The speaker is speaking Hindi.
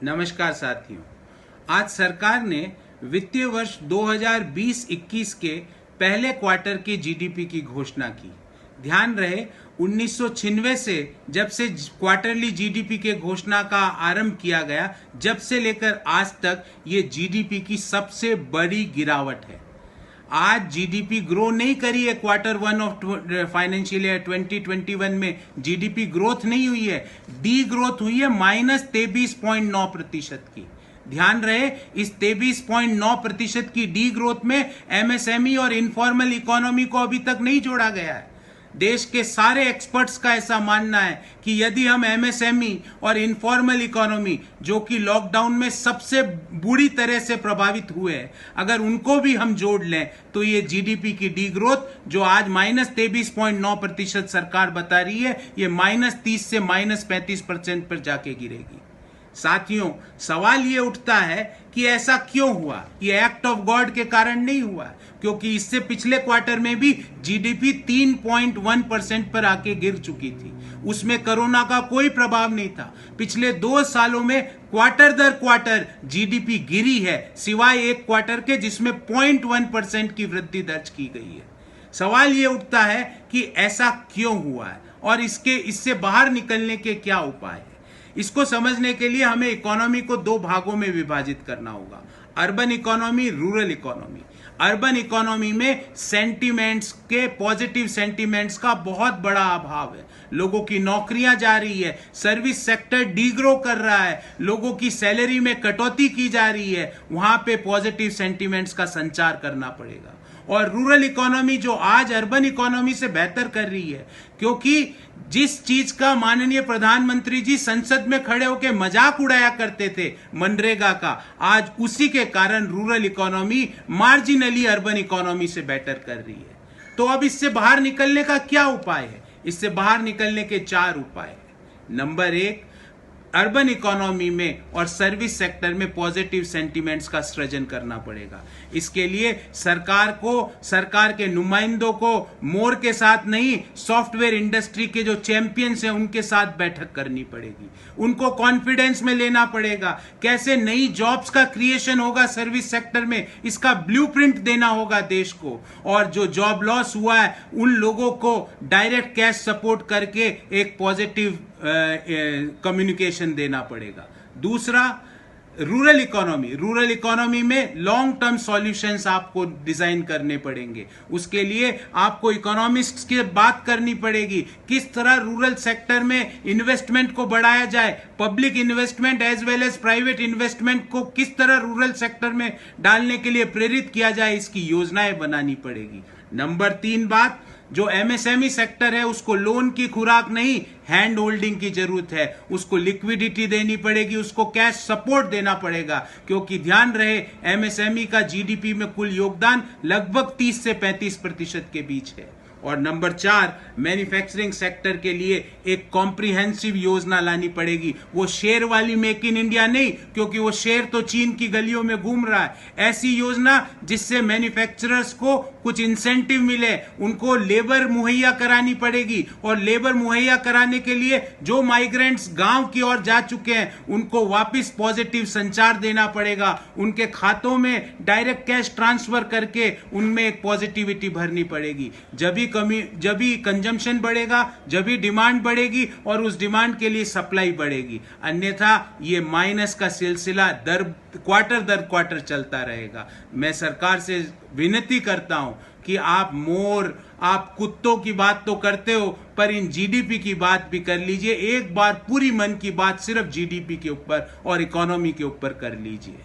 नमस्कार साथियों, आज सरकार ने वित्तीय वर्ष 2020-21 के पहले क्वार्टर के जीडीपी की घोषणा की। ध्यान रहे 1996 से जब से क्वार्टरली जीडीपी के घोषणा का आरंभ किया गया, जब से लेकर आज तक ये जीडीपी की सबसे बड़ी गिरावट है। आज जीडीपी ग्रो नहीं करी है। Quarter one of financial year 2021 में जीडीपी ग्रोथ नहीं हुई है, डी ग्रोथ हुई है -23.9% की। ध्यान रहे, इस 23.9% की डी ग्रोथ में एमएसएमई और इनफॉर्मल इकोनॉमी को अभी तक नहीं जोड़ा गया है। देश के सारे एक्सपर्ट्स का ऐसा मानना है कि यदि हम एमएसएमई और इनफॉर्मल इकोनॉमी, जो कि लॉकडाउन में सबसे बुरी तरह से प्रभावित हुए हैं, अगर उनको भी हम जोड़ लें तो ये जीडीपी की डी ग्रोथ जो आज -23.9% सरकार बता रही है, ये -30 से -35% पर जाके गिरेगी। साथियों, सवाल ये उठता है कि ऐसा क्यों हुआ? ये एक्ट ऑफ गॉड के कारण नहीं हुआ, क्योंकि इससे पिछले क्वार्टर में भी जीडीपी 3.1% पर आके गिर चुकी थी। उसमें कोरोना का कोई प्रभाव नहीं था। पिछले 2 सालों में क्वार्टर दर क्वार्टर जीडीपी गिरी है, सिवाय एक क्वार्टर के जिसमें 0.1% की वृद्धि दर्ज की गई है। सवाल ये उठता है कि ऐसा क्यों हुआ है और इससे बाहर निकलने के क्या उपाय है। इसको समझने के लिए हमें इकोनॉमी को 2 भागों में विभाजित करना होगा, urban economy, rural economy. Urban economy में सेंटीमेंट्स के, पॉजिटिव सेंटीमेंट्स का बहुत बड़ा अभाव है। लोगों की नौकरियां जा रही है, सर्विस सेक्टर डीग्रो कर रहा है, लोगों की सैलरी में कटौती की जा रही है। वहां पे पॉजिटिव सेंटीमेंट्स का संचार करना पड़ेगा। और रूरल इकोनॉमी जो आज अर्बन इकोनॉमी से बेहतर कर रही है, क्योंकि जिस चीज का माननीय प्रधानमंत्री जी संसद में खड़े होकर मजाक उड़ाया करते थे, मनरेगा का, आज उसी के कारण rural economy marginally urban economy से बेटर कर रही है। तो अब इससे बाहर निकलने का क्या उपाय है? इससे बाहर निकलने के 4 उपाय हैं। नंबर 1, अर्बन इकोनॉमी में और सर्विस सेक्टर में पॉजिटिव सेंटीमेंट्स का सृजन करना पड़ेगा। इसके लिए सरकार के नुमाइंदों को मोर के साथ नहीं, सॉफ्टवेयर इंडस्ट्री के जो चैंपियंस हैं उनके साथ बैठक करनी पड़ेगी। उनको कॉन्फिडेंस में लेना पड़ेगा। कैसे नई जॉब्स का क्रिएशन होगा सर्विस सेक्टर में, इसका ब्लूप्रिंट देना होगा देश को। और जो जॉब लॉस हुआ है उन लोगों को डायरेक्ट कैश सपोर्ट करके एक पॉजिटिव कम्युनिकेशन देना पड़ेगा। दूसरा, रूरल इकोनॉमी में लॉन्ग टर्म सॉल्यूशंस आपको डिजाइन करने पड़ेंगे। उसके लिए आपको इकोनॉमिस्ट्स की बात करनी पड़ेगी, किस तरह रूरल सेक्टर में इन्वेस्टमेंट को बढ़ाया जाए, public investment as well as private investment को किस तरह रूरल सेक्टर में डालने के लिए प्रेरित किया जाए, इसकी योजनाएं बनानी पड़ेगी। नंबर 3 बात, जो एमएसएमई सेक्टर है उसको लोन की खुराक नहीं, हैंड होल्डिंग की जरूरत है। उसको लिक्विडिटी देनी पड़ेगी, उसको कैश सपोर्ट देना पड़ेगा, क्योंकि ध्यान रहे एमएसएमई का जीडीपी में कुल योगदान लगभग 30 से 35% के बीच है। और नंबर 4, मैन्युफैक्चरिंग सेक्टर के लिए एक कॉम्प्रिहेंसिव योजना लानी पड़ेगी। वो शेर वाली मेक इन इंडिया नहीं, क्योंकि वो शेर तो चीन की गलियों में घूम रहा है। ऐसी योजना जिससे मैन्युफैक्चरर्स को कुछ इंसेंटिव मिले, उनको लेबर मुहैया करानी पड़ेगी। और लेबर मुहैया कराने के लिए जो माइग्रेंट्स गांव की ओर जा चुके हैं उनको वापस पॉजिटिव संचार देना पड़ेगा। उनके खातों में डायरेक्ट कैश ट्रांसफर करके उनमें एक पॉजिटिविटी भरनी पड़ेगी। जब भी कंजम्पशन बढ़ेगा, जब भी डिमांड बढ़ेगी और उस डिमांड के लिए सप्लाई बढ़ेगी। अन्यथा ये माइनस का सिलसिला क्वार्टर दर क्वार्टर चलता रहेगा। मैं सरकार से विनती करता हूं कि आप कुत्तों की बात तो करते हो, पर इन जीडीपी की बात भी कर लीजिए। एक बार पूरी मन की बात सिर्फ जीडीपी के ऊपर और इकोनॉमी के ऊपर कर लीजिए।